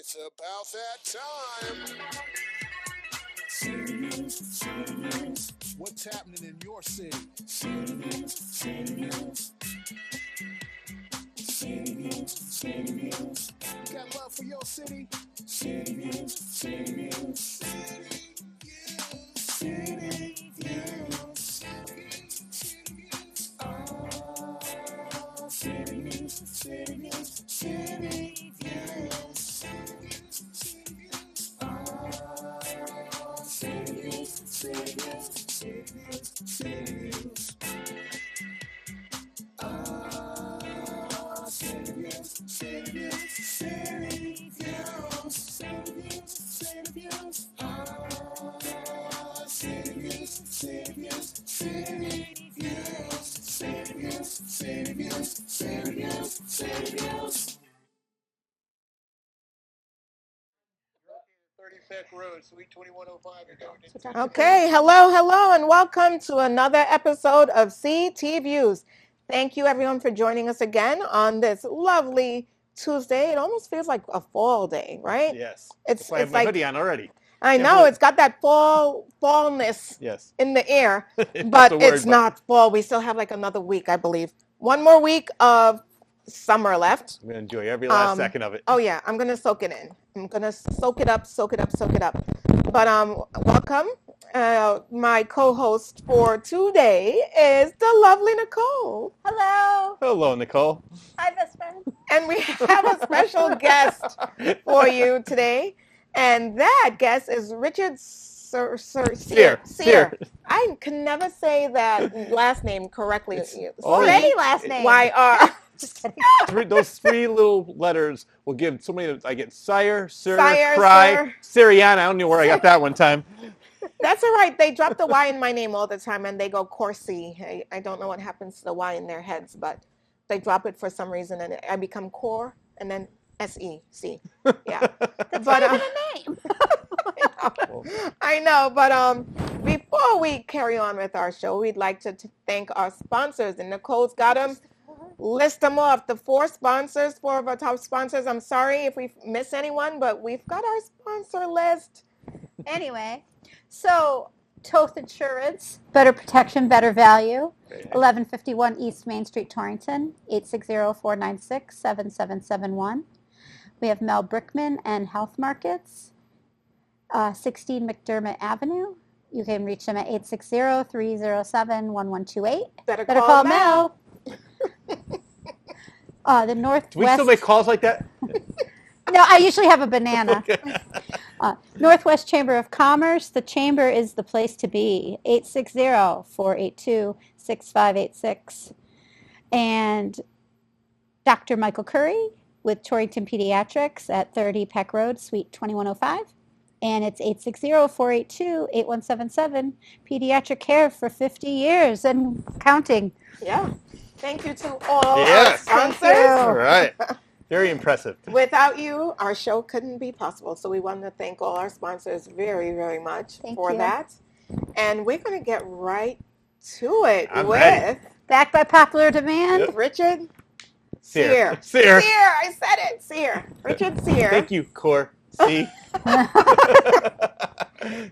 It's about that time. What's happening in your city? Got love for your city? City Views. City Views. City Views. Oh, City Views. City Views. City Views. Oh, City Views. City Views. City Views. City Views. Oh, City Views. City Views. City Views. City Views. City Views. Oh, City Views. City Views. City Views. City Views. City Views. City Views. City Views. 35th Road, Suite 2105. Okay, hello, and welcome to another episode of CT Views. Thank you, everyone, for joining us again on this lovely Tuesday. It almost feels like a fall day, right? Yes. It's I have my like hoodie on already. I know it's got that fallness Yes. in the air, That's but the word, it's not fall. We still have like another week, I believe. One more week of summer left. I'm going to enjoy every last second of it. Oh yeah, I'm gonna soak it in. I'm gonna soak it up. But welcome. My co-host for today is the lovely Nicole. Hello. Hello, Nicole. Hi, best friend. And we have a special guest for you today, and that guest is Richard Sear. I can never say that last name correctly. Or any last name. YR. Just kidding. Those three little letters will give so many. I get sire, sir, Sire, cry, sir. Syriana. I don't know where I got that one time. That's all right. They drop the Y in my name all the time, and they go Coryse. I don't know what happens to the Y in their heads, but they drop it for some reason, and I become Cor, and then SEC. Yeah, That's but not even a name. I know. But before we carry on with our show, we'd like to thank our sponsors, and Nicole's got them. List them off. The four of our top sponsors. I'm sorry if we miss anyone, but we've got our sponsor list. Anyway, so Toth Insurance, better protection, better value. 1151 East Main Street, Torrington, 860-496-7771. We have Mel Brickman and Health Markets, 16 McDermott Avenue. You can reach them at 860-307-1128. Better call Mel. The Northwest. Do we still make calls like that? No, I usually have a banana. Okay. Northwest Chamber of Commerce. The chamber is the place to be. 860-482-6586. And Dr. Michael Curry with Torrington Pediatrics at 30 Peck Road, Suite 2105. And it's 860-482-8177. Pediatric care for 50 years and counting. Yeah. Thank you to all Yes. our sponsors. Thank you. All right. Very impressive. Without you, our show couldn't be possible. So we want to thank all our sponsors very, very much for you. that. And we're going to get right to it I'm with ready. Backed by popular demand. Yep. Richard Sear. Sear. I said it. Sear. Richard Sear. Thank you, Cor. See?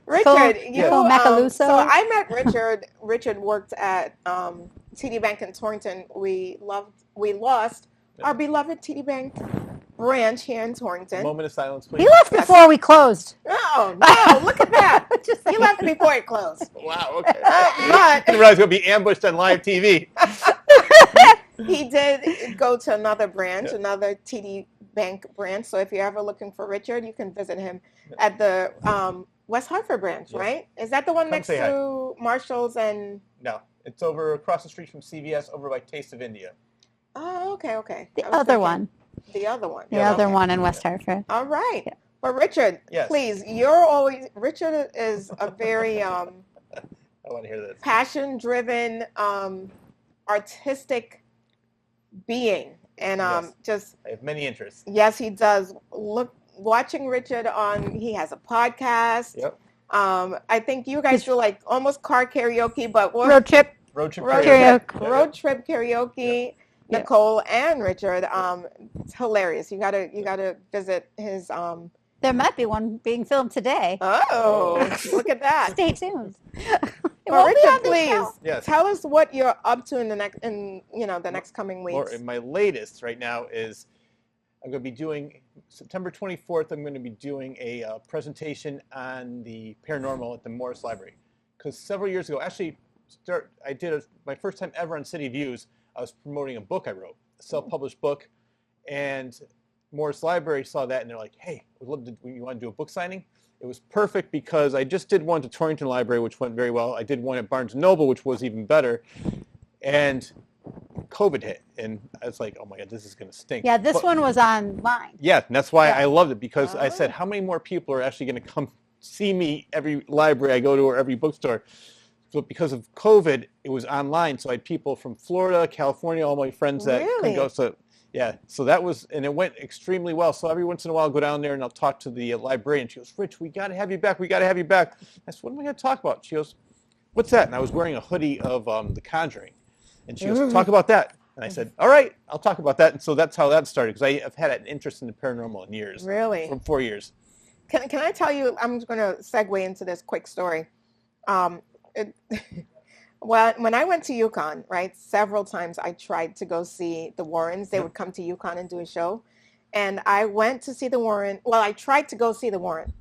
Richard, Nicole Maccalous. so I met Richard. Richard worked at TD Bank in Torrington. We lost our beloved TD Bank branch here in Torrington. Moment of silence, please. He left before we closed. Oh, no, look at that. He left before it closed. Wow, okay. But I didn't realize it was going to be ambushed on live TV. he did go to another branch, another TD Bank branch. So if you're ever looking for Richard, you can visit him at the West Hartford branch, Yes. right? Is that the one Come next say to Marshall's and... No, it's over across the street from CVS, over by Taste of India. Oh, okay. The I was other thinking one. The other one. The other Okay. one in West Hartford. All right. But Richard, Yes. please, Richard is a very I want to hear this. passion-driven, artistic being. And Yes. just, I have many interests. yes, he does. Watching Richard he has a podcast. Yep. I think you guys do like almost car karaoke, but what? Road trip. Road trip Road karaoke. trip karaoke. Nicole and Richard. It's hilarious. You gotta visit his. There might be one being filmed today. Oh, look at that. Stay tuned. It Well, won't be on Richard, this please show. Yes. tell us what you're up to in the next coming Or weeks. my latest right now is I'm going to be doing September 24th. I'm going to be doing a presentation on the paranormal at the Morris Library. Because several years ago, actually, my first time ever on City Views. I was promoting a book I wrote, a self-published book, and Morris Library saw that and they're like, "Hey, we'd love to. You want to do a book signing?" It was perfect because I just did one to Torrington Library, which went very well. I did one at Barnes & Noble, which was even better, and COVID hit, and I was like, "Oh my God, this is going to stink." Yeah, this one was online. Yeah, and that's why Yeah. I loved it, because I said, how many more people are actually going to come see me every library I go to or every bookstore? So because of COVID, it was online. So I had people from Florida, California, all my friends that couldn't go. So yeah, so that was, and it went extremely well. So every once in a while I'll go down there and I'll talk to the librarian. She goes, "Rich, we got to have you back. We got to have you back." I said, "What am I going to talk about?" She goes, "What's that?" And I was wearing a hoodie of The Conjuring. And she goes, "Talk about that." And I said, "All right, I'll talk about that." And so that's how that started, because I've had an interest in the paranormal in years. Really? From 4 years. Can I tell you? I'm going to segue into this quick story. Well, when I went to Yukon, right, several times I tried to go see the Warrens. They would come to Yukon and do a show. And I went to see the Warren. Well, I tried to go see the Warren.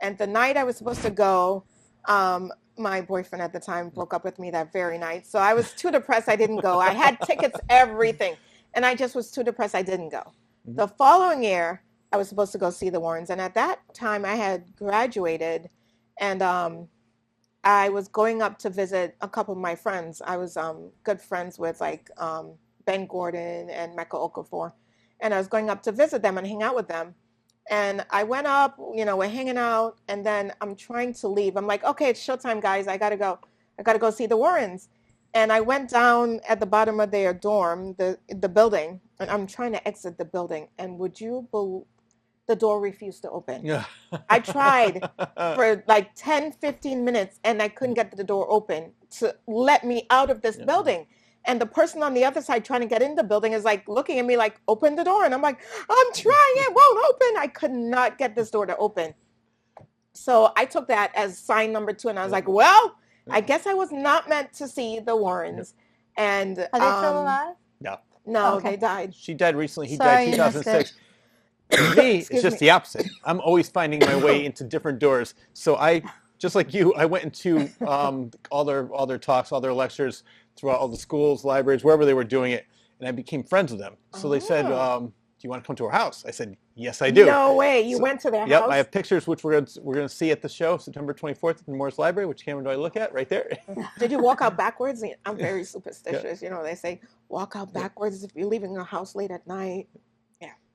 And the night I was supposed to go, my boyfriend at the time broke up with me that very night. So I was too depressed. I didn't go. I had tickets, everything. And I just was too depressed. I didn't go. Mhm. The following year, I was supposed to go see the Warrens. And at that time, I had graduated. And I was going up to visit a couple of my friends. I was good friends with Ben Gordon and Mecca Okafor. And I was going up to visit them and hang out with them. And I went up, we're hanging out, and then I'm trying to leave. I'm like, okay, it's showtime, guys. I gotta go. I gotta go see the Warrens. And I went down at the bottom of their dorm, the building, and I'm trying to exit the building. And would you believe the door refused to open? Yeah. I tried for like 10, 15 minutes, and I couldn't get the door open to let me out of this building. And the person on the other side trying to get in the building is like looking at me like, "Open the door." And I'm like, "I'm trying, it won't open." I could not get this door to open. So I took that as sign number 2. And I was like, well, I guess I was not meant to see the Warrens. And Are they still alive? no, Okay. they died. She died recently. He Sorry, died you missed 2006. For me, it's Excuse just me. the opposite. I'm always finding my way into different doors. So I, just like you, I went into all their talks, all their lectures throughout all the schools, libraries, wherever they were doing it, and I became friends with them. So they said, "Do you want to come to our house?" I said, "Yes, I do." No way. You went to their Yep, house? I have pictures which we're going to see at the show September 24th at the Morris Library. Which camera do I look at? Right there. Did you walk out backwards? I'm very superstitious. They say walk out backwards if you're leaving your house late at night.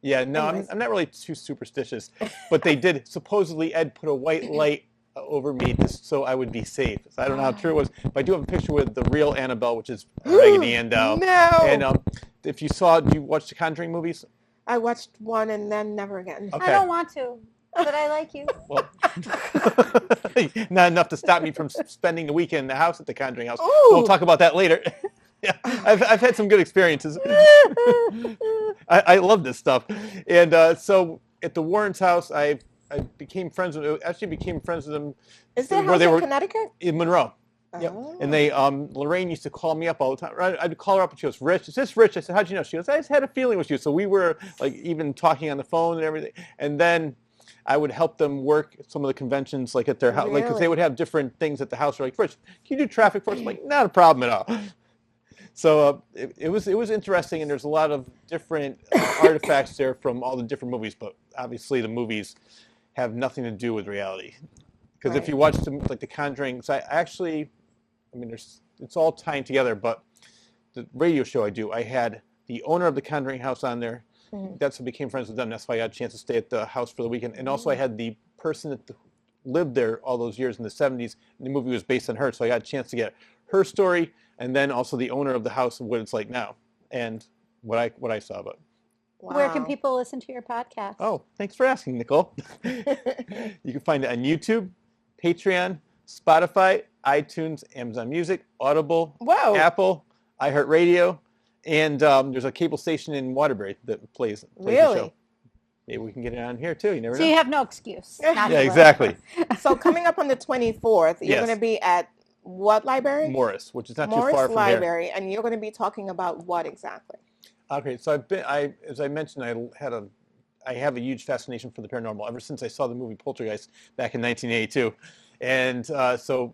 Yeah, no, I'm not really too superstitious, but they did. Supposedly, Ed put a white light over me just so I would be safe. So I don't know how true it was, but I do have a picture with the real Annabelle, which is Raggedy Ann doll. No. And if you do you watch the Conjuring movies? I watched one and then never again. Okay. I don't want to, but I like you. Well, not enough to stop me from spending the weekend in the house at the Conjuring house. Ooh. We'll talk about that later. Yeah, I've had some good experiences. I love this stuff, and so at the Warrens' house, I became friends with. Actually, became friends with them. Is there a where house they in were Connecticut? in Monroe. Yep. Oh. And they Lorraine used to call me up all the time. I'd call her up and she goes, "Rich, is this Rich?" I said, "How'd you know?" She goes, "I just had a feeling with you." So we were like even talking on the phone and everything. And then I would help them work some of the conventions like at their house, like because they would have different things at the house. They're like, "Rich, can you do traffic for us?" I'm like, "Not a problem at all." So it was interesting, and there's a lot of different artifacts there from all the different movies. But obviously, the movies have nothing to do with reality, because if you watch them, like The Conjuring, so it's all tying together. But the radio show I had the owner of the Conjuring house on there. Mm-hmm. That's how I became friends with them. That's why I got a chance to stay at the house for the weekend. And also, I had the person that lived there all those years in the 70s. And the movie was based on her, so I got a chance to get her story. And then also the owner of the house and what it's like now, and what I saw about it. Wow. Where can people listen to your podcast? Oh, thanks for asking, Nicole. You can find it on YouTube, Patreon, Spotify, iTunes, Amazon Music, Audible, Whoa. Apple, iHeartRadio, And there's a cable station in Waterbury that plays the Really? show. Maybe we can get it on here too. You never So know. you have no excuse. Not Yeah, to exactly. So coming up on the 24th, you're Yes. going to be at what library? Morris, which is not too Morris far from here. Library, and you're going to be talking about what exactly? Okay, so as I mentioned, I have a huge fascination for the paranormal ever since I saw the movie Poltergeist back in 1982, and so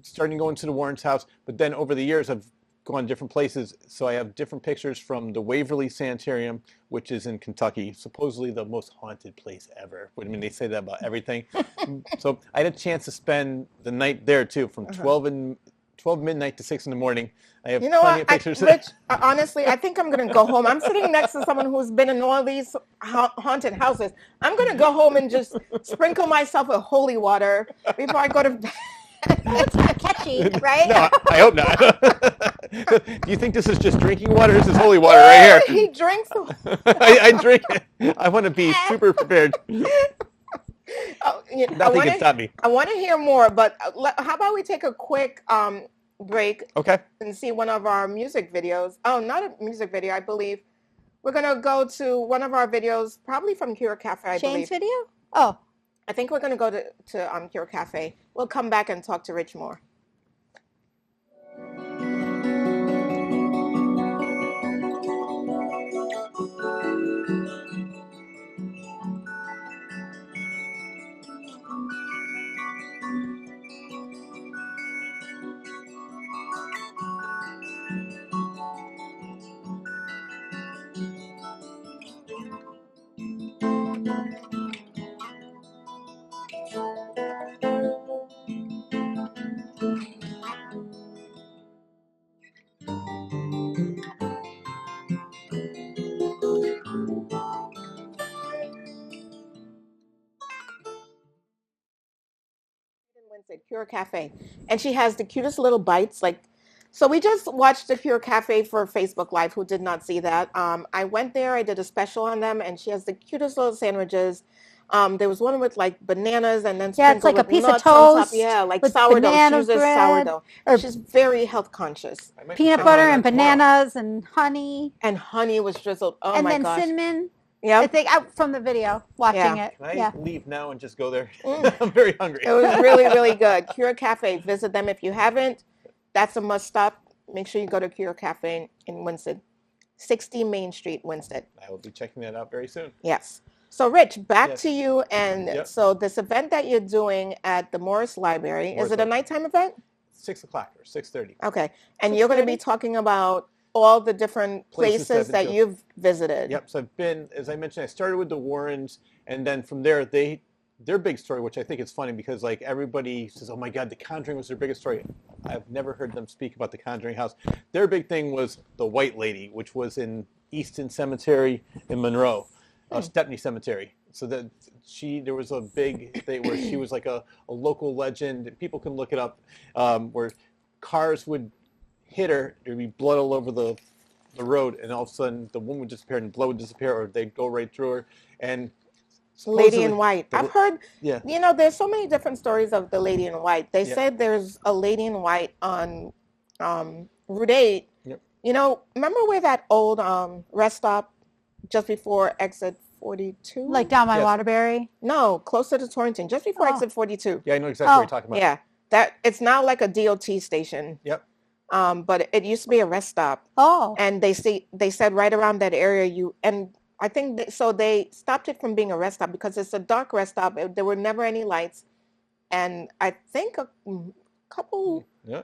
starting going to the Warren's house. But then over the years, I've gone different places. So I have different pictures from the Waverly Sanitarium, which is in Kentucky, supposedly the most haunted place ever. I mean, they say that about everything. So I had a chance to spend the night there too, from 12 midnight to 6 in the morning. I have You know plenty what, of pictures. Rich, honestly, I think I'm going to go home. I'm sitting next to someone who's been in all these haunted houses. I'm going to go home and just sprinkle myself with holy water before I go to bed. It's not catchy, right? No, I hope not. Do you think this is just drinking water? This is holy water right here. He drinks. I drink it. I want to be super prepared. Oh, Nothing can stop me. I want to hear more, but how about we take a quick break Okay. and see one of our music videos. Oh, not a music video, I believe. We're going to go to one of our videos, probably from Cure Cafe, I Shane's believe. video? Oh. I think we're going to go to Cure Cafe. We'll come back and talk to Rich more. Wednesday, Cure Cafe, and she has the cutest little bites. So we just watched the Cure Cafe for Facebook Live. Who did not see that? I went there. I did a special on them, and she has the cutest little sandwiches. There was one with like bananas and then Yeah, it's like a with piece of nuts on top. toast Yeah, like with sourdough. She banana uses bread sourdough. or She's very health conscious. I might be peanut checking butter it out and tomorrow. bananas and honey. And honey was drizzled. Oh and my then gosh. cinnamon. Yeah. I think out from the video, watching Yeah. it. Can I Yeah. leave now and just go there? Mm. I'm very hungry. It was really, really good. Cure Cafe. Visit them if you haven't. That's a must stop. Make sure you go to Cure Cafe in Winston. 60 Main Street, Winston. I will be checking that out very soon. Yes. So, Rich, back Yes. to you. And Yep. so this event that you're doing at the Morris Library, Morris is it a Library. nighttime event? 6 o'clock or 6:30. Okay. And you're going to be 6:30? talking about all the different Places places I've been that to. you've visited. Yep. So I've been, as I mentioned, I started with the Warrens, and then from there, their big story, which I think is funny because like everybody says, "Oh my God, The Conjuring was their biggest story." I've never heard them speak about the Conjuring house. Their big thing was the White Lady, which was in Easton Cemetery in Monroe, Stepney Cemetery. So that there was a big thing where she was like a local legend. People can look it up, where cars would hit her, there'd be blood all over the road, and all of a sudden the woman would disappear and blood would disappear, or they'd go right through her. And Lady in White. I've heard, yeah, there's so many different stories of the Lady in White. They Yeah. said there's a Lady in White on Route 8. Yep. Remember where that old rest stop just before exit 42? Like down by Yes. Waterbury. No, closer to Torrington, just before Oh. exit 42. yeah, I know exactly what Oh. you're talking about. Yeah, that it's now like a DOT station. Yep. But it used to be a rest stop, Oh. and they said right around that area I think they stopped it from being a rest stop because it's a dark rest stop. There were never any lights, and I think a couple Yeah.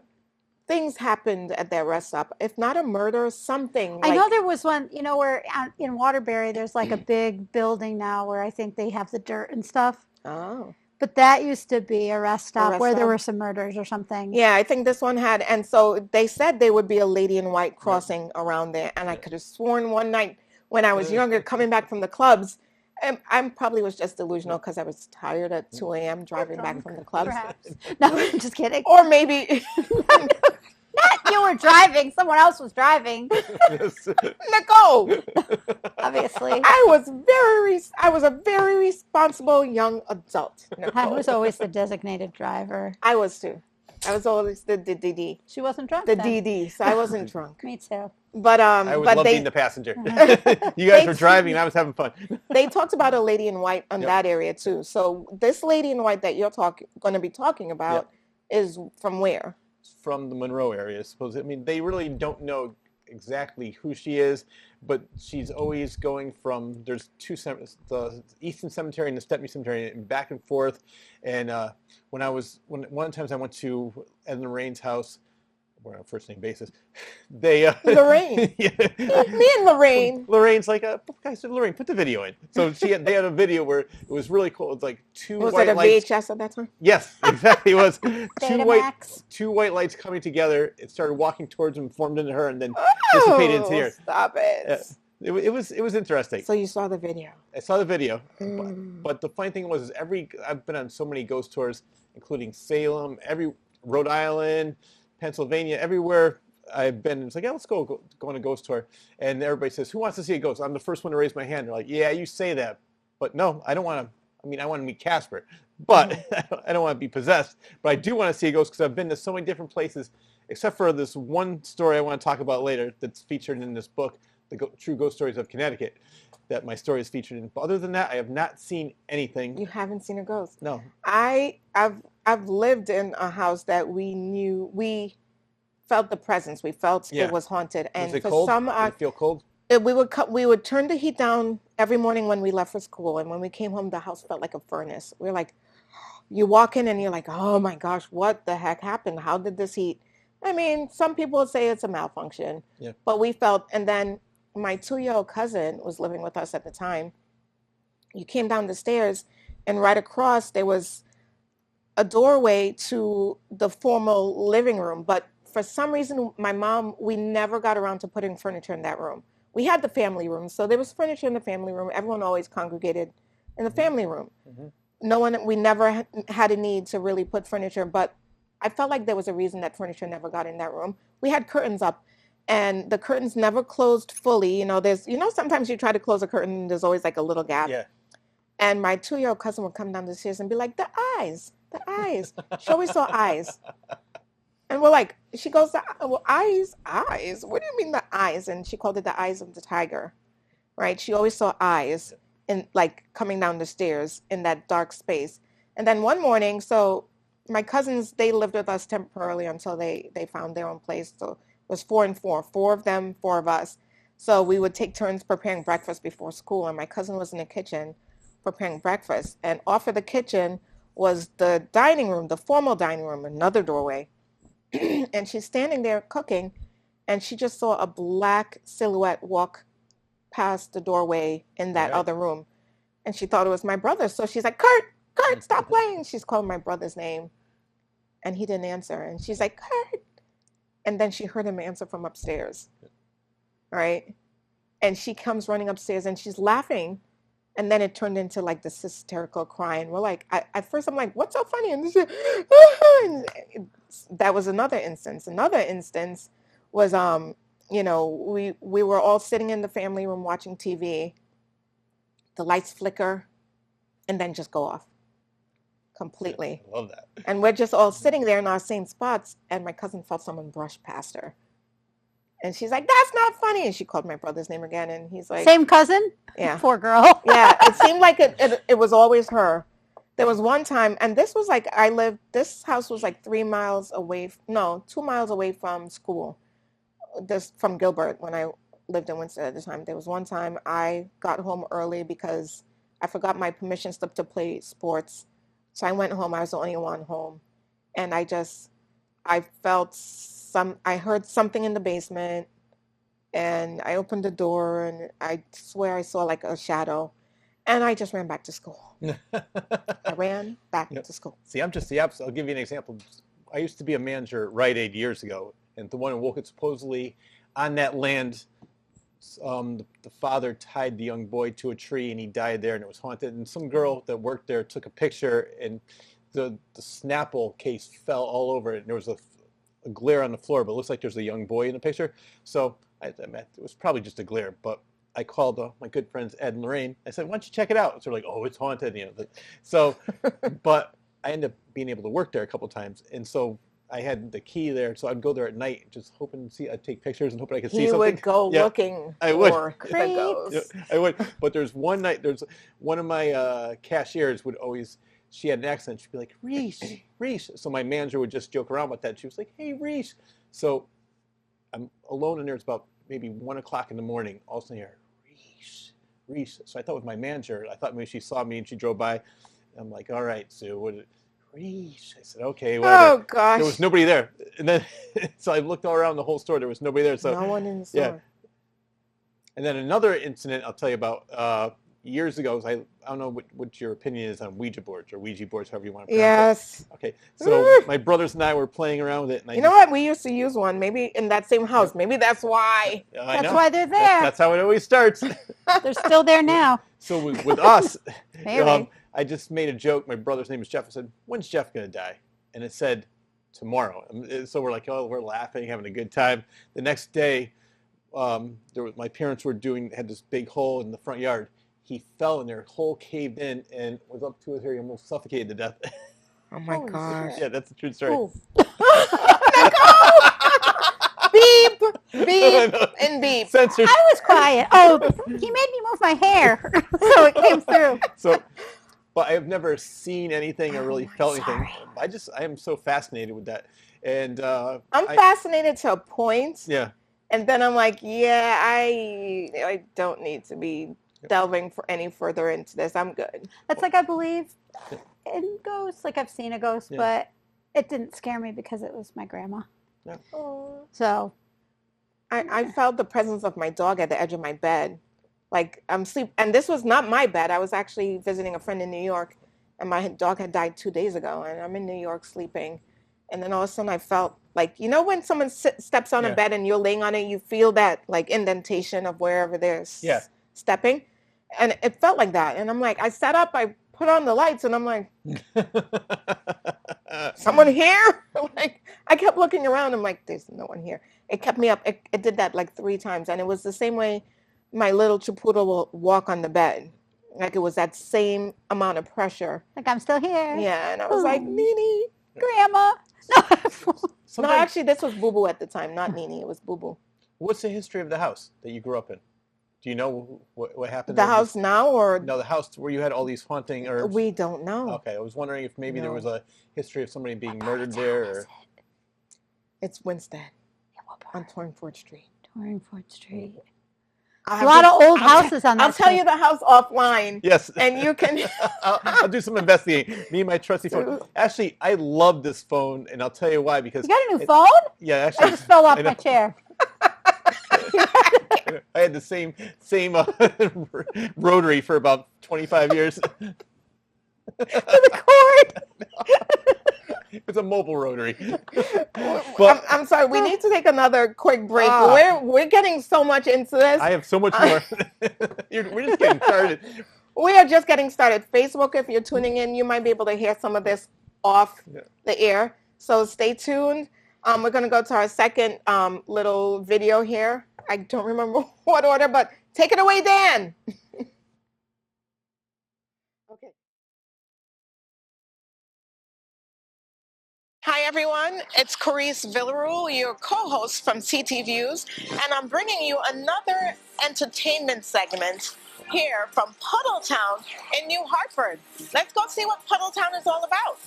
things happened at that rest stop. If not a murder, something. I know there was one, where in Waterbury, there's like a big building now where I think they have the dirt and stuff. Oh. But that used to be a rest stop rest where there stop. were some murders or something. Yeah, I think this one had, and so they said there would be a Lady in White crossing around there, and I could have sworn one night when I was younger, coming back from the clubs, and I probably was just delusional because I was tired at 2 a.m. driving back from the clubs. Perhaps. No, I'm just kidding. Or maybe Not you were driving. Someone else was driving, Nicole. obviously. I was a very responsible young adult. I Nicole. was always the designated driver. I was too. I was always the DD. She wasn't drunk The then. DD. So I wasn't drunk. Me too. But I always love they being the passenger. You guys were driving, and I was having fun. they talked about a lady in white on Yep. that area too. So this lady in white that you're going to be talking about is from where? From the Monroe area, I suppose. I mean, they really don't know exactly who she is, but she's always going from, there's the Easton Cemetery and the Stepney Cemetery, and back and forth. And one time I went to Ed and Lorraine's house, we're on a first name basis. They Lorraine. yeah. Me and Lorraine. Lorraine's like, guys, said Lorraine, put the video in. So they had a video where it was really cool. It's like two Was white it a lights. VHS at that time? Yes, exactly. It was Betamax. two white lights coming together. It started walking towards him, formed into her, and then dissipated into here. Stop it. It was interesting. So you saw the video. I saw the video, Mm. but the funny thing was, I've been on so many ghost tours, including Salem, Rhode Island, Pennsylvania, everywhere I've been. It's like, yeah, let's go on a ghost tour, and everybody says, "Who wants to see a ghost?" I'm the first one to raise my hand. They're like, "Yeah, you say that, but no, I don't want to. I mean, I want to meet Casper, but I don't want to be possessed. But I do want to see a ghost because I've been to so many different places, except for this one story I want to talk about later that's featured in this book, The True Ghost Stories of Connecticut, that my story is featured in. But other than that, I have not seen anything. You haven't seen a ghost? No. I've lived in a house that we felt the presence. We felt Yeah. it was haunted, and Was it for cold? some Did it feel cold? we would turn the heat down every morning when we left for school, and when we came home, the house felt like a furnace. We were like, you walk in and you're like, oh my gosh, what the heck happened? How did this heat? I mean, some people say it's a malfunction, Yeah. but we felt. And then my 2-year-old cousin was living with us at the time. You came down the stairs, and right across there was a doorway to the formal living room. But for some reason, we never got around to putting furniture in that room. We had the family room, so there was furniture in the family room. Everyone always congregated in the family room. Mm-hmm. We never had a need to really put furniture, but I felt like there was a reason that furniture never got in that room. We had curtains up, and the curtains never closed fully. Sometimes you try to close a curtain, and there's always like a little gap. Yeah. And my 2-year-old cousin would come down the stairs and be like, the eyes. She always saw eyes. And we're like, she goes, well, eyes. What do you mean the eyes? And she called it the eyes of the tiger, right? She always saw eyes coming down the stairs in that dark space. And then one morning, so my cousins, they lived with us temporarily until they found their own place. So it was 4 and 4, 4 of them, 4 of us. So we would take turns preparing breakfast before school. And my cousin was in the kitchen preparing breakfast. And off of the kitchen was the dining room, the formal dining room, another doorway. And she's standing there cooking, and she just saw a black silhouette walk past the doorway in that Right. other room. And she thought it was my brother. So she's like, Kurt, stop playing. She's calling my brother's name. And he didn't answer. And she's like, Kurt. And then she heard him answer from upstairs. Right? And she comes running upstairs, and she's laughing. And then it turned into like this hysterical crying. We're like, at first I'm like, what's so funny? And that was another instance. Another instance was, we were all sitting in the family room watching TV. The lights flicker and then just go off completely. I love that. And we're just all sitting there in our same spots. And my cousin felt someone brush past her. And she's like, that's not funny. And she called my brother's name again. And he's like, Same cousin? yeah. Poor girl. Yeah, it seemed like it was always her. There was one time, and this was like, this house was like 2 miles away from school. From Gilbert, when I lived in Winston at the time. There was one time I got home early because I forgot my permission slip to play sports. So I went home. I was the only one home. And I heard something in the basement, and I opened the door, and I swear I saw like a shadow, and I just ran back to school. I ran back to school. See, I'm just the opposite. I'll give you an example. I used to be a manager at Rite Aid years ago, and the one in Woket, supposedly on that land, the father tied the young boy to a tree, and he died there, and it was haunted. And some girl that worked there took a picture, and the Snapple case fell all over it, and there was a glare on the floor, but it looks like there's a young boy in the picture. So it was probably just a glare, but I called my good friends Ed and Lorraine. I said, why don't you check it out? So they're like, oh, it's haunted. So, but I ended up being able to work there a couple of times. And so I had the key there, so I'd go there at night, just hoping to see. I'd take pictures and hoping I could see He something. would go Yeah, looking I would. for the Creep. ghost. I would. But there's one night. There's one of my cashiers would always. She had an accent. She'd be like, Reese, Reese. So my manager would just joke around with that. She was like, hey, Reese. So I'm alone in there. It's about maybe 1 o'clock in the morning. All of a sudden, I hear, Reese, Reese. So I thought with my manager, I thought maybe she saw me and she drove by. I'm like, all right, Sue, what? Reese. I said, okay, whatever. Oh gosh. There was nobody there. And then, so I looked all around the whole store. There was nobody there. So no one in the store. yeah. And then another incident I'll tell you about years ago. I don't know what your opinion is on Ouija boards, however you want to pronounce Yes. it. Okay. So my brothers and I were playing around with it. And You know what? We used to use one. Maybe in that same house. Maybe that's why. I That's know. why they're there. That's how it always starts. They're still there now. So with us, Maybe. I just made a joke. My brother's name is Jeff. I said, when's Jeff going to die? And it said, tomorrow. And so we're like, oh, we're laughing, having a good time. The next day, my parents had this big hole in the front yard. He fell in there, hole caved in, and was up to his hair. He almost suffocated to death. Oh my Holy gosh. Yeah, that's a true story. Ooh. Beep, beep, and beep. Censored. I was quiet. Oh, he made me move my hair, so it came through. So, but I have never seen anything or really Oh, felt anything. sorry. I am so fascinated with that. And I'm fascinated to a point, yeah, and then I'm like, yeah, I don't need to be delving for any further into this. I'm good. It's like I believe in ghosts. Like I've seen a ghost, Yeah. but it didn't scare me because it was my grandma. Oh. So I felt the presence of my dog at the edge of my bed. Like I'm asleep, and this was not my bed. I was actually visiting a friend in New York, and my dog had died 2 days ago, and I'm in New York sleeping. And then all of a sudden I felt like, you know, when someone steps on Yeah. a bed and you're laying on it, you feel that like indentation of wherever they're Yeah. stepping. And it felt like that. And I'm like, I sat up, I put on the lights, and I'm like, someone here? Like, I kept looking around. I'm like, there's no one here. It kept me up. It did that like 3 times. And it was the same way my little Chipotle will walk on the bed. Like it was that same amount of pressure. like I'm still here. Yeah. And I was like, Oh. Nene. Grandma. No. No, Sometimes- actually, this was Boo Boo at the time, not Nene. It was Boo Boo. What's the history of the house that you grew up in? Do you know what happened? The there? house now, or No, the house where you had all these haunting herbs. we don't know. Okay, I was wondering if maybe there No. was a history of somebody being murdered What there. town Or... is it? It's Winstead Yeah, what on part? Torringford Street. Torringford Street. I'll A have lot to- of old I'll houses on that I'll tell street. you the house offline, Yes. and you can. I'll do some investigating. Me and my trusty phone. Actually, I love this phone, and I'll tell you why. Because You got a new it- phone? yeah, I actually, just fell off I my know. chair. I had the same rotary for about 25 years. The cord. It's a mobile rotary. I'm sorry. We need to take another quick break. Ah. We're getting so much into this. I have so much more. We're just getting started. We are just getting started. Facebook, if you're tuning in, you might be able to hear some of this off Yeah. the air. So stay tuned. We're going to go to our second little video here. I don't remember what order, but take it away, Dan. Okay. Hi, everyone. It's Coryse Villarouel, your co-host from CT Views, and I'm bringing you another entertainment segment here from Puddletown in New Hartford. Let's go see what Puddletown is all about.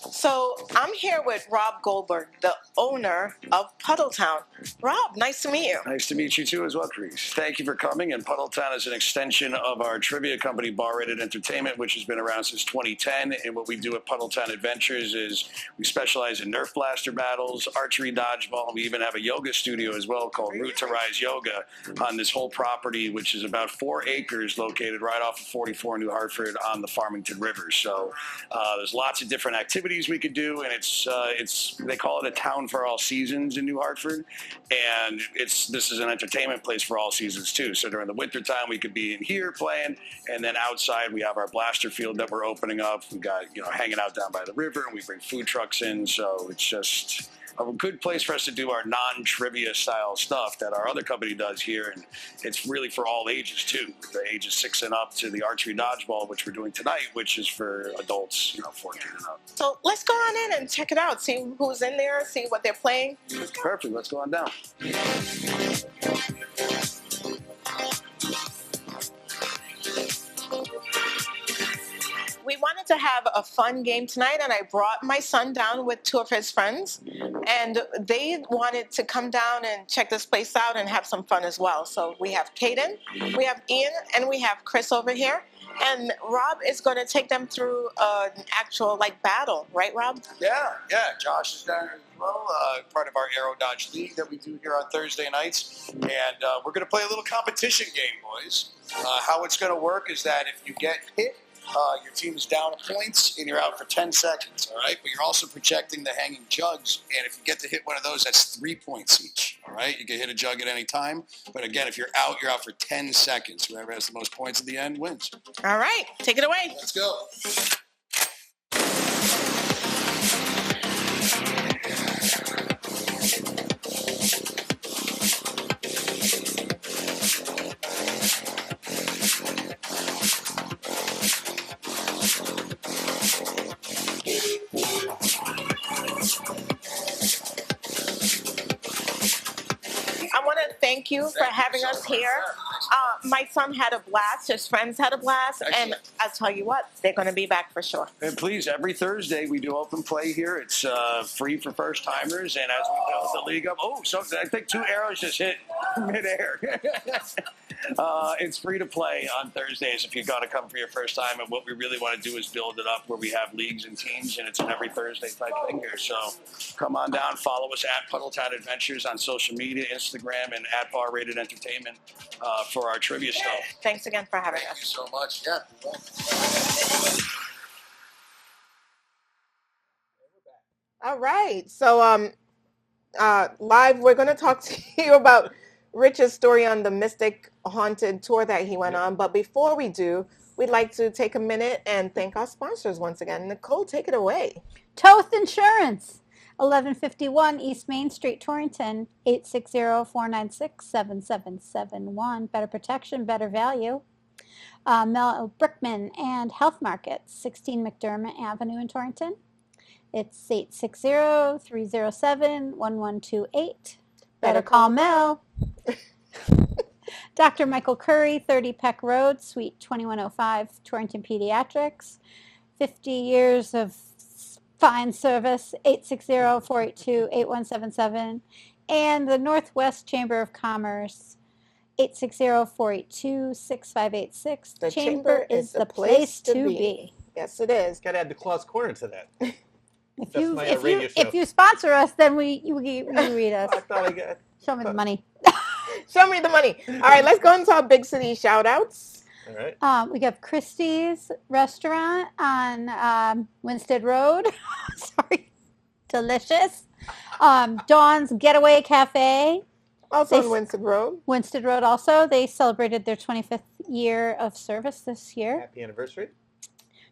So I'm here with Rob Goldberg, the owner of Puddletown. Rob, nice to meet you. Nice to meet you too as well, Coryse. Thank you for coming. And Puddletown is an extension of our trivia company, Bar Rated Entertainment, which has been around since 2010. And what we do at Puddletown Adventures is we specialize in Nerf blaster battles, archery, dodgeball. We even have a yoga studio as well called Root to Rise Yoga on this whole property, which is about 4 acres located right off of 44 New Hartford on the Farmington River. So there's lots of different activities we could do, and it's they call it a town for all seasons in New Hartford, and this is an entertainment place for all seasons too. So during the winter time, we could be in here playing, and then outside we have our blaster field that we're opening up. We got hanging out down by the river, and we bring food trucks in. So it's just a good place for us to do our non-trivia style stuff that our other company does here, and it's really for all ages too, the ages 6 and up, to the archery dodgeball, which we're doing tonight, which is for adults, 14 and up. So let's go on in and check it out. See who's in there. See what they're playing. Perfect. Let's go on down. We wanted to have a fun game tonight, and I brought my son down with 2 of his friends, and they wanted to come down and check this place out and have some fun as well. So we have Caden, we have Ian, and we have Chris over here. And Rob is going to take them through an actual battle, right, Rob? Yeah. Josh is down here as well, part of our Aero Dodge League that we do here on Thursday nights. And we're going to play a little competition game, boys. How it's going to work is that if you get hit, your team is down a points and you're out for 10 seconds, all right? But you're also projecting the hanging jugs, and if you get to hit one of those, that's 3 points each, all right? You can hit a jug at any time, but again, if you're out for 10 seconds. Whoever has the most points at the end wins. All right, take it away. Let's go. I want to thank you for having us here. My son had a blast. His friends had a blast. Excellent. And I'll tell you what, they're going to be back for sure. And please, every Thursday we do open play here. It's free for first timers. And as we build the league up, so I think 2 arrows just hit midair. It's free to play on Thursdays if you've got to come for your first time. And what we really want to do is build it up where we have leagues and teams, and it's an every Thursday type thing here. So come on down, follow us at Puddletown Adventures on social media, Instagram, and at Bar Rated Entertainment for our trivia stuff. Thanks again for having Thank you us. so much. Yeah. All right. So live, we're going to talk to you about Rich's story on the Mystic Haunted tour that he went on. But before we do, we'd like to take a minute and thank our sponsors once again. Nicole, take it away. Toth Insurance, 1151 East Main Street, Torrington, 860-496-7771. Better protection, better value. Mel Brickman and Health Markets, 16 McDermott Avenue in Torrington. It's 860-307-1128. Better call Mel. Dr. Michael Curry, 30 Peck Road, Suite 2105, Torrington Pediatrics. 50 years of fine service, 860-482-8177. And the Northwest Chamber of Commerce, 860-482-6586. The Chamber is the place to be. Yes, it is. Got to add the Claus Corner to that. If That's you my if radio you show. if you sponsor us, then you read us. I thought I got. Show me the money. Show me the money. All right, let's go into our big city shout outs. All right. We got Christie's Restaurant on Winstead Road. Sorry. Delicious. Dawn's Getaway Cafe. Also on Winstead Road. Winstead Road also. They celebrated their 25th year of service this year. Happy anniversary.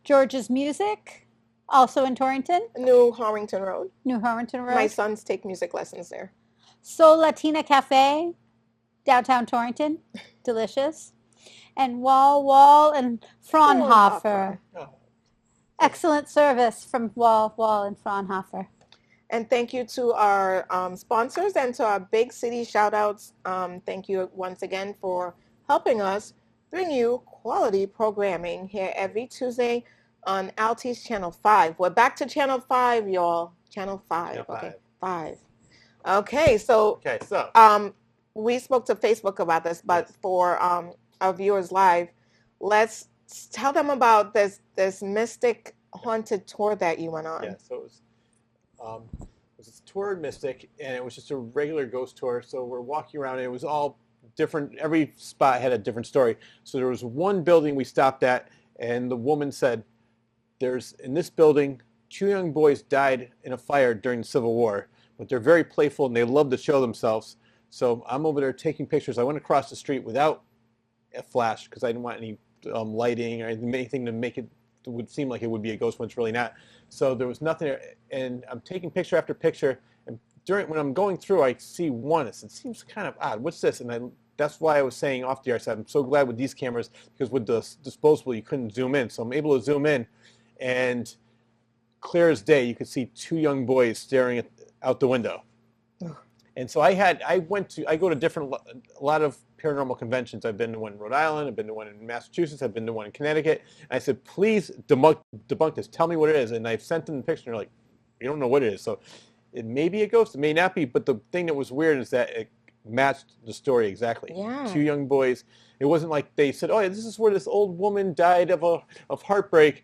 George's Music. Also in Torrington. New Harrington Road. New Harrington Road. My sons take music lessons there. Soul Latina Cafe. Downtown Torrington. Delicious. And Wall and Fraunhofer. Oh, Excellent service from Wall and Fraunhofer. And thank you to our sponsors and to our big city shout outs. Thank you once again for helping us bring you quality programming here every Tuesday on Altice Channel 5. We're back to Channel 5, y'all. Channel 5. Channel Okay, 5. 5. Okay, so we spoke to Facebook about this, but for our viewers live, let's tell them about this Mystic Haunted tour that you went on. Yeah, so it was a tour of Mystic, and it was just a regular ghost tour. So we're walking around, and it was all different. Every spot had a different story. So there was one building we stopped at, and the woman said, in this building, 2 young boys died in a fire during the Civil War, but they're very playful, and they love to show themselves. So I'm over there taking pictures. I went across the street without a flash because I didn't want any lighting or anything to make it would seem like it would be a ghost when it's really not. So there was nothing there, and I'm taking picture after picture, and when I'm going through, I see one. It seems kind of odd. What's this? And that's why I was saying off the air. I said I'm so glad with these cameras because with the disposable you couldn't zoom in, so I'm able to zoom in, and clear as day you could see two young boys staring out the window. And so I go to a lot of paranormal conventions. I've been to one in Rhode Island. I've been to one in Massachusetts. I've been to one in Connecticut. And I said, please debunk this. Tell me what it is. And I've sent them the picture. And they're like, you don't know what it is. So it may be a ghost. It may not be. But the thing that was weird is that it matched the story exactly. Yeah. Two young boys. It wasn't like they said, oh, yeah, this is where this old woman died of heartbreak.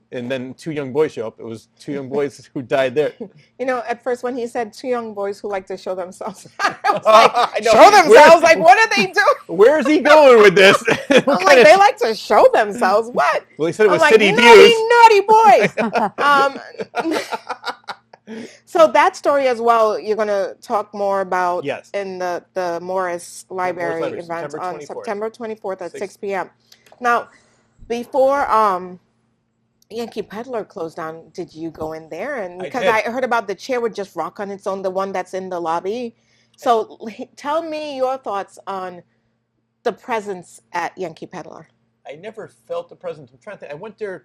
And then two young boys show up. It was two young boys who died there. You know, at first when he said two young boys who like to show themselves, I was like, show themselves? Like, what are they doing? Where is he going with this? I'm like, they like to show themselves? What? Well, he said it was I'm city like, views. naughty boys. So that story as well, you're going to talk more about Yes. in the Morris Library event on September 24th at 6 p.m. Now, before Yankee Peddler closed down, did you go in there? And because I heard about the chair would just rock on its own, the one that's in the lobby. So tell me your thoughts on the presence at Yankee Peddler. I never felt the presence. I'm trying to think. I went to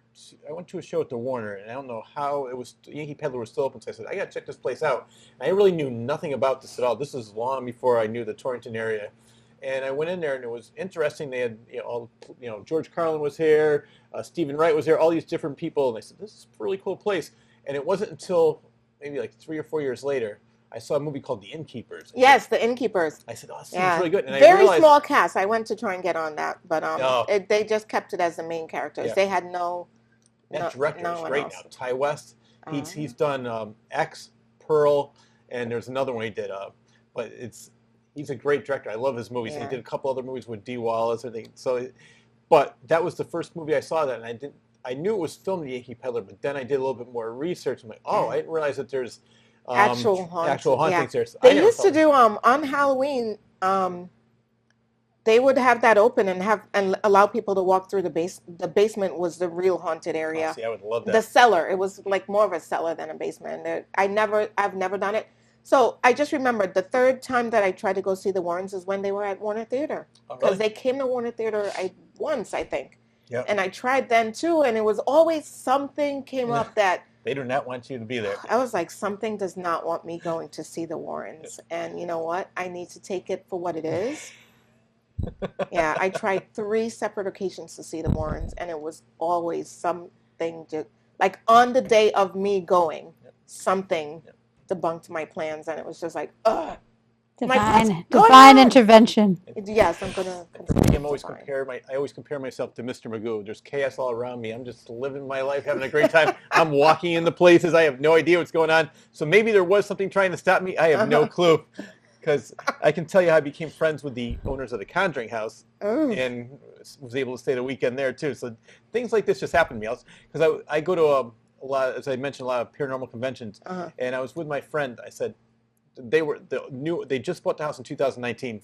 a show at the Warner, and I don't know how it was. Yankee Peddler was still open, so I said, I got to check this place out. And I really knew nothing about this at all. This is long before I knew the Torrington area. And I went in there, and it was interesting. They had, George Carlin was here, Stephen Wright was there, all these different people. And I said, this is a really cool place. And it wasn't until maybe like 3 or 4 years later, I saw a movie called The Innkeepers. Yes, The Innkeepers. I said, oh, it seems really good. And Very I realized, small cast. I went to try and get on that, but they just kept it as the main characters. Yeah. They had that director is great else. now, Ty West. He's done X, Pearl, and there's another one he did. But he's a great director. I love his movies. Yeah. He did a couple other movies with Dee Wallace and things. So, but that was the first movie I saw that, and I knew it was filmed at Yankee Peddler, but then I did a little bit more research. I'm like, I didn't realize that there's actual hauntings there. They used to do on Halloween. They would have that open and allow people to walk through the basement was the real haunted area. Oh, see, I would love that. The cellar. It was like more of a cellar than a basement. I've never done it. So I just remembered the third time that I tried to go see the Warrens is when they were at Warner Theater. Because they came to Warner Theater once, I think. Yep. And I tried then too, and it was always something came up that they do not want you to be there. I was like, something does not want me going to see the Warrens. And you know what? I need to take it for what it is. Yeah, I tried 3 separate occasions to see the Warrens, and it was always something like on the day of me going, something debunked my plans, and it was just like, ugh. Divine intervention. Yes, I'm gonna. I always compare myself to Mr. Magoo. There's chaos all around me. I'm just living my life, having a great time. I'm walking into places. I have no idea what's going on. So maybe there was something trying to stop me. I have no clue. Because I can tell you how I became friends with the owners of the Conjuring House and was able to stay the weekend there too. So things like this just happen to me. Because I go to a lot, as I mentioned, a lot of paranormal conventions, and I was with my friend. I said they just bought the house in 2019,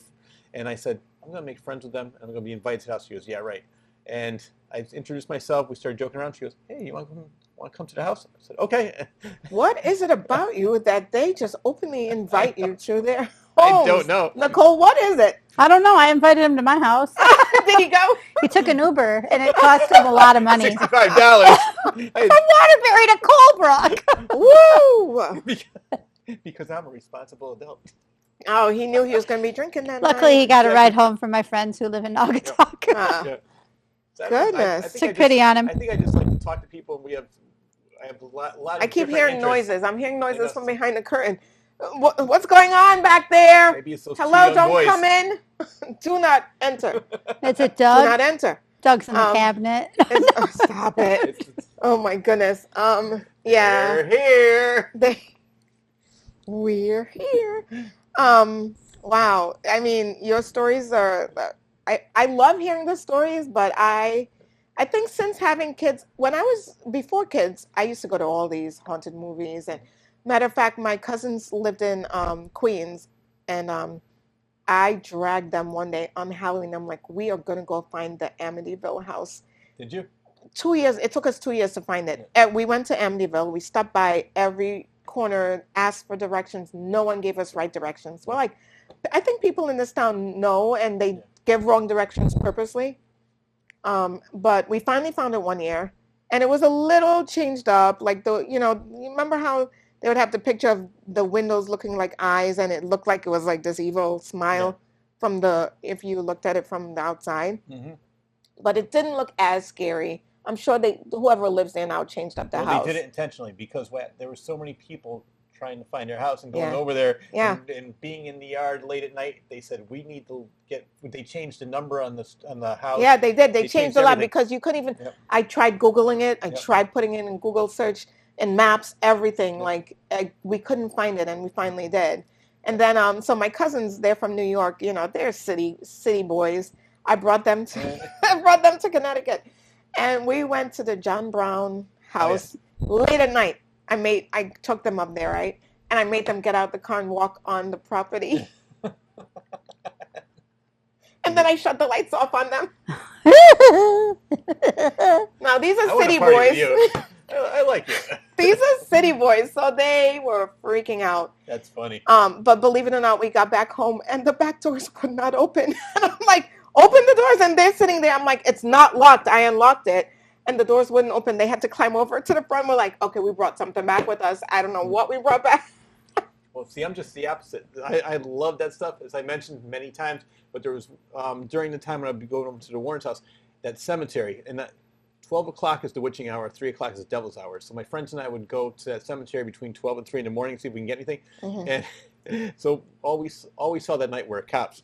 and I said I'm going to make friends with them, and I'm going to be invited to the house. She goes, yeah, right. And I introduced myself. We started joking around. She goes, hey, you want to come to the house? I said, okay. What is it about you that they just openly invite you to their homes? I don't know. Nicole, what is it? I don't know. I invited him to my house. Did he go? He took an Uber, and it cost him a lot of money. $65. From Waterbury to Colebrook. Woo! Because I'm a responsible adult. Oh, he knew he was going to be drinking that Luckily, night. he got a ride home from my friends who live in Naugatuck. Yeah. So Goodness. Took pity on him. I think I just like to talk to people. I have a lot of I keep different hearing interests. noises. I'm hearing noises from behind the curtain. What's going on back there? Maybe it's those Hello, two young don't boys. come in. Do not enter. Is it Do Doug? not enter. Doug's in the cabinet. Stop it. Oh my goodness. Yeah. We're here. We're here. Wow. I mean, your stories are. I love hearing the stories, but I think since having kids, before kids, I used to go to all these haunted movies. And matter of fact, my cousins lived in Queens, and I dragged them one day on Halloween. I'm like, we are gonna go find the Amityville house. Did you? 2 years. It took us 2 years to find it. We went to Amityville. We stopped by every corner, asked for directions. No one gave us right directions. We're like, I think people in this town know, and they give wrong directions purposely. But we finally found it one year, and it was a little changed up. Like you remember how they would have the picture of the windows looking like eyes, and it looked like it was like this evil smile from if you looked at it from the outside. Mm-hmm. But it didn't look as scary. I'm sure whoever lives there now changed up the house. They did it intentionally because there were so many people trying to find their house and going over there and being in the yard late at night. They said we need to they changed the number on the house. Yeah, they did. They changed a lot everything. because you couldn't even. I tried Googling it. I tried putting it in Google search and maps, everything. Like we couldn't find it, and we finally did. And then so my cousins, they're from New York. They're city boys. I brought them to Connecticut, and we went to the John Brown house late at night. I took them up there, right? And I made them get out the car and walk on the property. And then I shut the lights off on them. Now, these are city boys. I like it. These are city boys, so they were freaking out. That's funny. But believe it or not, we got back home, and the back doors would not open. And I'm like, open the doors, and they're sitting there. I'm like, it's not locked. I unlocked it. And the doors wouldn't open. They had to climb over to the front. We're like, okay, we brought something back with us. I don't know what we brought back. Well, see, I'm just the opposite. I love that stuff, as I mentioned many times. But there was, during the time when I'd be going over to the Warren's house, that cemetery, and that 12 o'clock is the witching hour, 3 o'clock is the devil's hour. So my friends and I would go to that cemetery between 12 and 3 in the morning, see if we can get anything. Mm-hmm. And so all we saw that night were cops.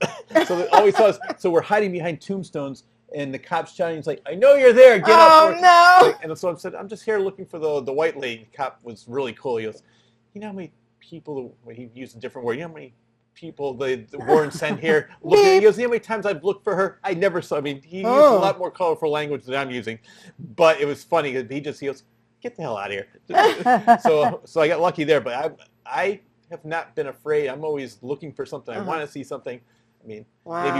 So all we saw is, so we're hiding behind tombstones. And the cop's shouting, he's like, I know you're there, get up. Oh, no. And so I said, I'm just here looking for the white lady. The cop was really cool. He goes, you know how many people, he used a different word, you know how many people the Warren sent here? He goes, you know how many times I've looked for her? I never saw, he used a lot more colorful language than I'm using. But it was funny, he goes, get the hell out of here. So I got lucky there, but I have not been afraid. I'm always looking for something. I want to see something. Maybe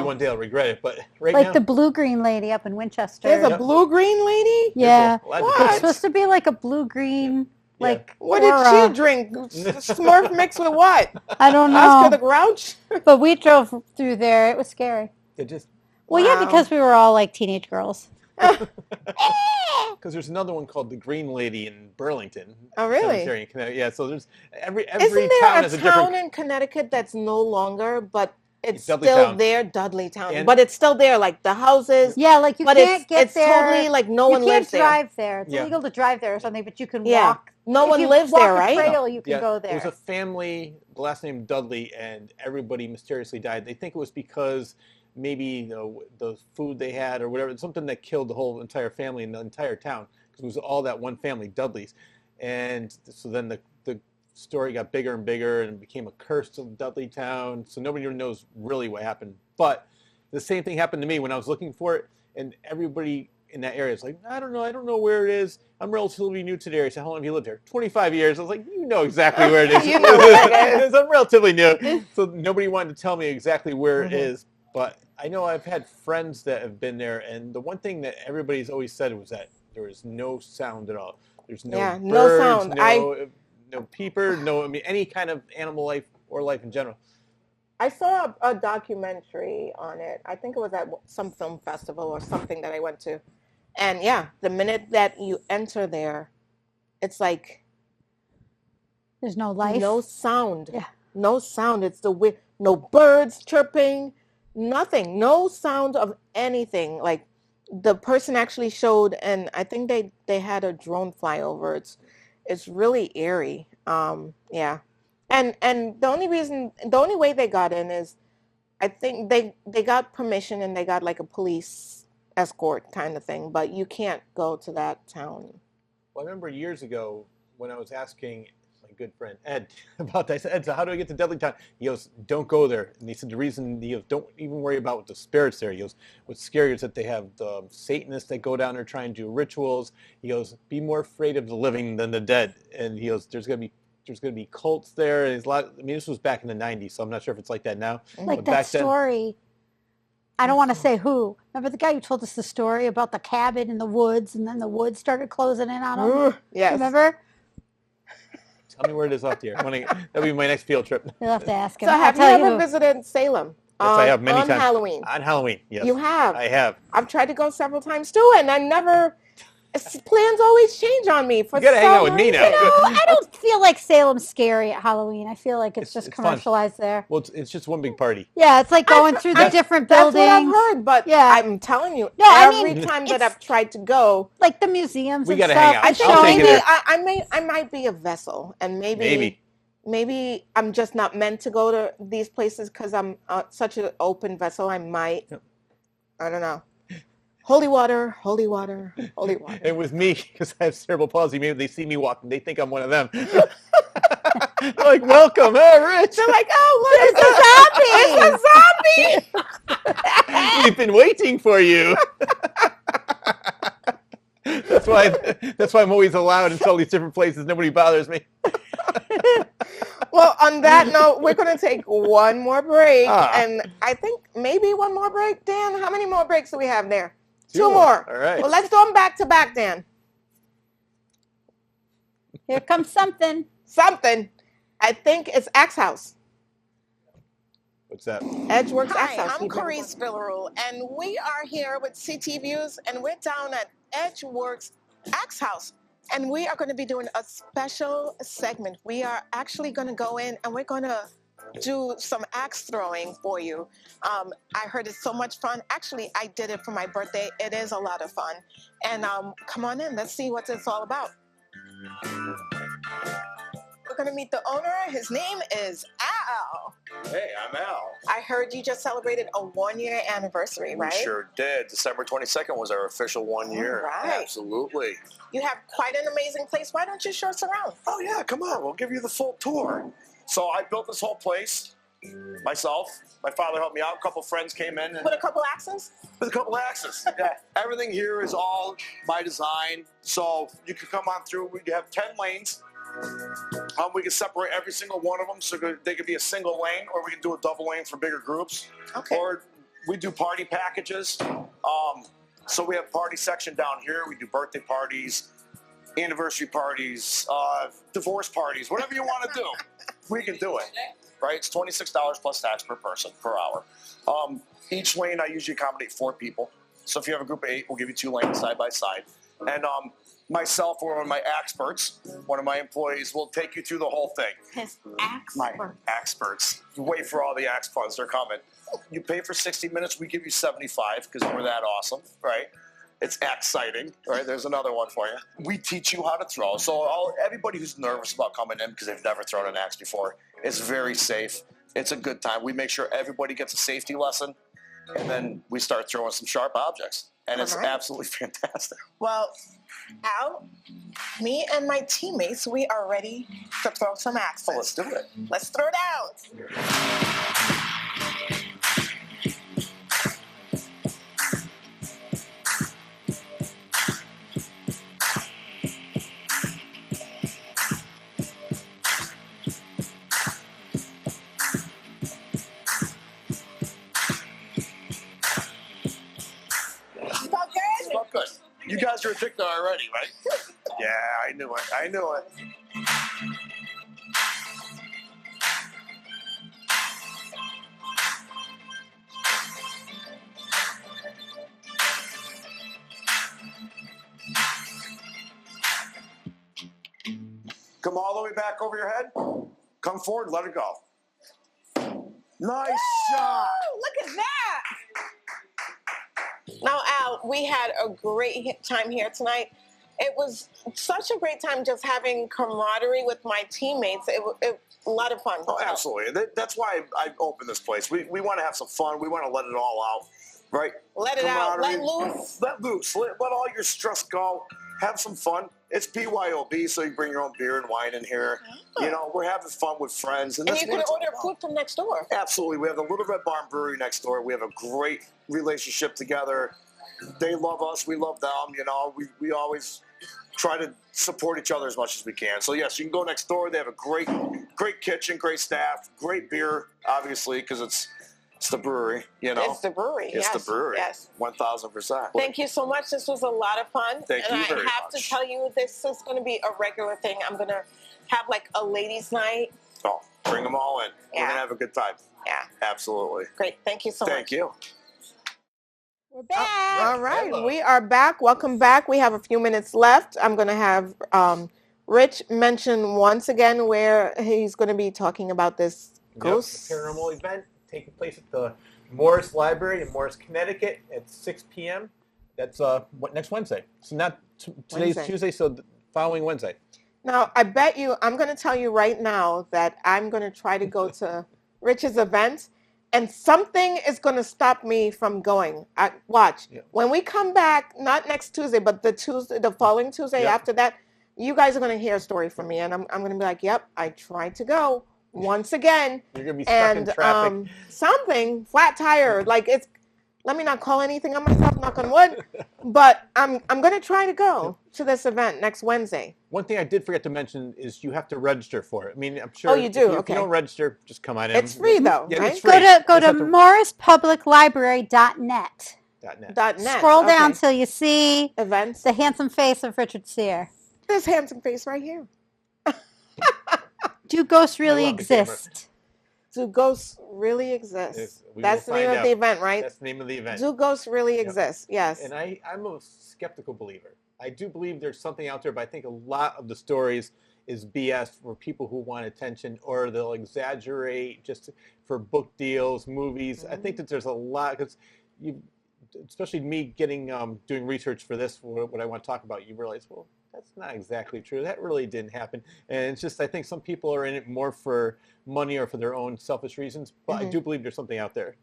one day I'll regret it, but right now. Like the blue-green lady up in Winchester. There's a blue-green lady? Yeah. What? It's supposed to be like a blue-green, like what did she drink? Smurf mixed with what? I don't know. Oscar the Grouch? But we drove through there. It was scary. It just. Yeah, because we were all like teenage girls. Because there's another one called the Green Lady in Burlington. Oh, really? Yeah, so there's every Isn't there town a has a town different. in Connecticut that's no longer, but it's still Dudleytown. there, Dudleytown. But it's still there, like the houses. Yeah, like you can't get it's there. totally like no one lives there. You can't drive there. It's illegal to drive there or something, but you can Yeah. walk. No If one you lives walk there, a right? trail, you can go there. There was a family, the last name Dudley, and everybody mysteriously died. They think it was because maybe the food they had or whatever, something that killed the whole entire family in the entire town, because it was all that one family, Dudleys. And so then the story got bigger and bigger and became a curse to Dudleytown. So nobody knows really what happened. But the same thing happened to me when I was looking for it, and everybody in that area is like, I don't know where it is. I'm relatively new to the area. So how long have you lived here? 25 years. I was like, you know exactly where it is. You know where it is. I'm relatively new. So nobody wanted to tell me exactly where it is. But I know I've had friends that have been there, and the one thing that everybody's always said was that there was no sound at all. There's no birds, no sound. No peeper, any kind of animal life or life in general. I saw a documentary on it. I think it was at some film festival or something that I went to. And yeah, the minute that you enter there, it's like there's no life. No sound. Yeah. No sound. It's no birds chirping, nothing. No sound of anything. Like the person actually showed, and I think they had a drone fly over. It's really eerie. Yeah. And the only way they got in is, I think they got permission and they got like a police escort kind of thing, but you can't go to that town. Well, I remember years ago when I was asking my good friend Ed about that. I said, Ed, so how do I get to Dudleytown? He goes, don't go there. And he said the reason, he goes, don't even worry about the spirits there. He goes, what's scary is that they have the Satanists that go down there trying to do rituals. He goes, be more afraid of the living than the dead. And he goes, there's going to be cults there. And this was back in the 90s, so I'm not sure if it's like that now. Like but that story. I don't want to say who. Remember the guy who told us the story about the cabin in the woods, and then the woods started closing in on him? Yes. Remember? Tell me where it is off the air. That'll be my next field trip. You'll have to ask him. So I'll have you tell ever visited Salem? Yes, I have many on times. Halloween. On Halloween, yes. You have? I have. I've tried to go several times too, and I never. Plans always change on me for You gotta hang some out with me now. reason. No, I don't feel like Salem's scary at Halloween. I feel like it's just it's fun. commercialized there. Well, it's just one big party. Yeah, it's like going through the different buildings. That's what I've heard, but Yeah. I'm telling you, No, I every mean, time that it's- I've tried to go, Like the museums We and gotta stuff. hang out. I I'll think take you maybe there. I might be a vessel, and Maybe. maybe I'm just not meant to go to these places because I'm such an open vessel. I might, I don't know. Holy water, holy water, holy water. And with me, because I have cerebral palsy, maybe they see me walking, they think I'm one of them. They're like, welcome, Rich. They're like, oh, look, it's a zombie! It's a zombie! We've been waiting for you. That's why I'm always allowed in all these different places. Nobody bothers me. Well, on that note, we're going to take one more break. Ah. And I think maybe one more break. Dan, how many more breaks do we have there? Two Two more. All right. Well, let's do them back to back, Dan. Here comes something. Something. I think it's Axe House. What's that? Edgeworks Axe Hi, House. I'm Coryse Villarouel, and we are here with CT Views, and we're down at Edgeworks Axe House, and we are going to be doing a special segment. We are actually going to go in, and we're going to do some axe throwing for you. I heard it's so much fun. Actually, I did it for my birthday. It is a lot of fun. And come on in. Let's see what it's all about. We're going to meet the owner. His name is Al. Hey, I'm Al. I heard you just celebrated a 1-year anniversary, right? We sure did. December 22nd was our official 1 year. Right. Absolutely. You have quite an amazing place. Why don't you show us around? Oh, yeah, come on. We'll give you the full tour. So I built this whole place myself. My father helped me out. A couple friends came in. And With a couple axes? with a couple axes. Yeah. Everything here is all by design. So you can come on through. We have 10 lanes. We can separate every single one of them so they could be a single lane, or we can do a double lane for bigger groups. Okay. Or we do party packages. So we have party section down here. We do birthday parties, anniversary parties, divorce parties, whatever you want to do. We can do it. Right? It's $26 plus tax per person per hour. Each lane I usually accommodate 4 people. So if you have a group of 8, we'll give you 2 lanes side by side. And myself or one of my experts, one of my employees, will take you through the whole thing. His My expert. experts. Wait for all the axe puns. They're coming. You pay for 60 minutes. We give you 75 because we're that awesome, right? It's exciting, right? There's another one for you. We teach you how to throw. So everybody who's nervous about coming in because they've never thrown an axe before, it's very safe. It's a good time. We make sure everybody gets a safety lesson, and then we start throwing some sharp objects. And it's Alright. absolutely fantastic. Well, Al, me and my teammates, we are ready to throw some axes. So let's do it. Let's throw down. Felt good? Well, good. You guys are addicted already, right? Yeah, I knew it. I knew it. Come all the way back over your head. Come forward, let it go. Nice shot. Oh, look at that. Now, Al, we had a great time here tonight. It was such a great time just having camaraderie with my teammates. It was a lot of fun. Oh, absolutely. That's why I opened this place. We want to have some fun. We want to let it all out, right? Let it out. Let Camaraderie. loose. Let loose. Let all your stress go. Have some fun. It's BYOB, so you bring your own beer and wine in here. You know, we're having fun with friends. And that's you what can it's all order about. food from next door. Absolutely. We have the Little Red Barn Brewery next door. We have a great relationship together. They love us. We love them. You know, we always try to support each other as much as we can. So, yes, you can go next door. They have a great kitchen, great staff, great beer, obviously, because it's the brewery, you know. It's the brewery. It's the yes, brewery. Yes. 1,000%. Thank you so much. This was a lot of fun. Thank and you I very have much. to tell you, this is going to be a regular thing. I'm going to have like a ladies' night. Oh, bring them all in. We're Yeah. going to have a good time. Yeah. Absolutely. Great. Thank you so much. Thank you. We're back. All right, Hello. we are back. Welcome back. We have a few minutes left. I'm going to have Rich mention once again where he's going to be talking about this ghost Yep, the paranormal event taking place at the Morris Library in Morris, Connecticut at 6 p.m. That's next Wednesday. So not today's Wednesday. Tuesday, so the following Wednesday. Now, I bet you, I'm going to tell you right now that I'm going to try to go to Rich's event, and something is going to stop me from going. Watch. Yeah. When we come back, not next Tuesday, but the following Tuesday Yep. after that, you guys are going to hear a story from me, and I'm going to be like, yep, I tried to go once again, You're going to be stuck in and traffic. something, flat tire, like it's, let me not call anything on myself, knock on wood, but I'm going to try to go to this event next Wednesday. One thing I did forget to mention is you have to register for it. I mean, I'm sure Oh, you do? if you Okay. don't register, just come on in. It's free though, Yeah, right? it's free. Go to Just have morrispubliclibrary.net. .net. .net. Scroll down okay. till you see Events. the handsome face of Richard Sear. This handsome face right here. Do ghosts really love the camera. exist? Do ghosts really exist? Yes, we That's the will name find of the out. event, right? That's the name of the event. Do ghosts really Yep. exist? Yes. And I'm a skeptical believer. I do believe there's something out there, but I think a lot of the stories is BS for people who want attention, or they'll exaggerate just for book deals, movies. I think that there's a lot, because you, especially me getting doing research for this, for what I want to talk about, you realize, well, that's not exactly true. That really didn't happen. And it's just, I think some people are in it more for money or for their own selfish reasons, but I do believe there's something out there.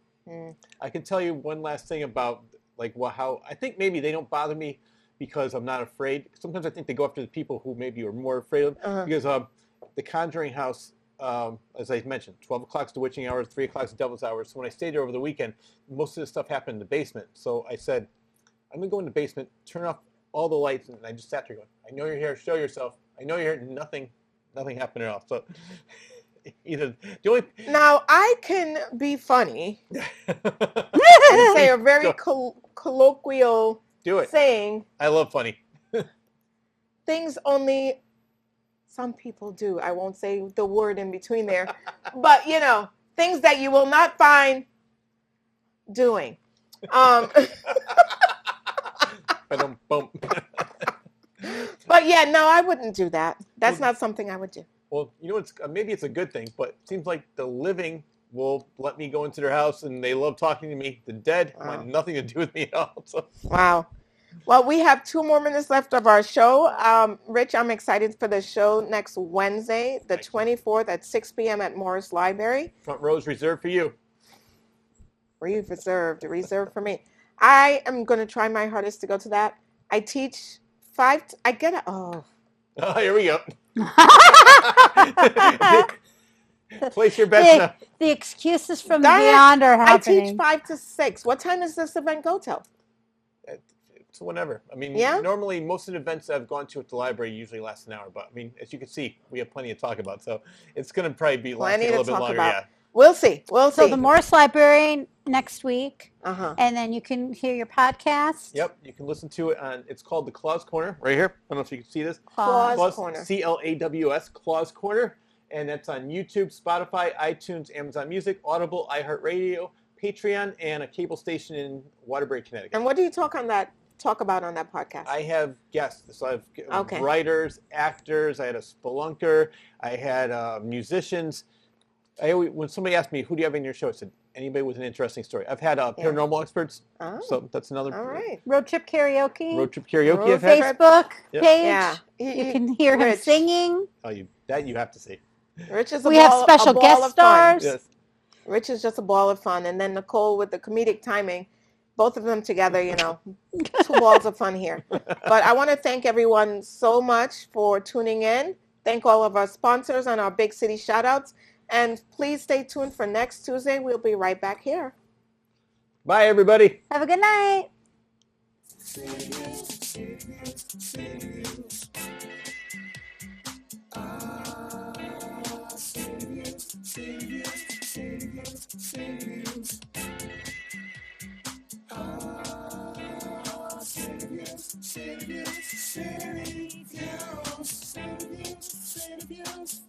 I can tell you one last thing about like how I think maybe they don't bother me because I'm not afraid. Sometimes I think they go after the people who maybe are more afraid of them. Because the Conjuring House, as I mentioned, 12 o'clock is the witching hours, 3 o'clock is the devil's hours. So when I stayed there over the weekend, most of the stuff happened in the basement. So I said, I'm going to go in the basement, turn off all the lights, and I just sat there going, I know you're here, show yourself. I know you're here. Nothing happened at all. So either the only Now, I can be funny and say a very colloquial do it. saying, I love funny. things only some people do. I won't say the word in between there, but you know, things that you will not find doing. Boom. But yeah, no, I wouldn't do that. That's not something I would do. Well, you know, it's maybe it's a good thing, but it seems like the living will let me go into their house, and they love talking to me. The dead want nothing to do with me at all. So. Wow. Well, we have 2 more minutes left of our show. Rich, I'm excited for the show next Wednesday, the 24th at 6 p.m. at Morris Library. Front row is reserved for you. Reserved for me. I am going to try my hardest to go to that. I teach 5. Oh, here we go. Place your bets now. The excuses from Diane, beyond are I happening. teach 5 to 6. What time does this event go till? So whenever. I mean, Yeah? normally most of the events I've gone to at the library usually last an hour. But I mean, as you can see, we have plenty to talk about. So it's going to probably be Plenty lasting a to little bit talk longer. about. Yeah. We'll see. So the Morris Library next week, Uh-huh. and then you can hear your podcast. Yep. You can listen to it on. It's called the Claws Corner right here. I don't know if you can see this. Claws Corner. CLAWS Claws Corner, and that's on YouTube, Spotify, iTunes, Amazon Music, Audible, iHeartRadio, Patreon, and a cable station in Waterbury, Connecticut. And what do you talk about on that podcast? I have guests. So I have Okay. writers, actors. I had a spelunker. I had musicians. When somebody asked me, who do you have in your show? I said, anybody with an interesting story. I've had paranormal experts. Oh. So that's another. All right. Road trip karaoke. Road trip karaoke. Road I've had. Facebook Yep. page. Yeah. You can hear him Rich. singing. Oh, you have to see. Rich is We have special a ball guest of fun. stars. Yes. Rich is just a ball of fun. And then Nicole with the comedic timing, both of them together, you know, 2 balls of fun here. But I want to thank everyone so much for tuning in. Thank all of our sponsors and our big city shout outs. And please stay tuned for next Tuesday. We'll be right back here. Bye, everybody. Have a good night. Saviors. Reviews.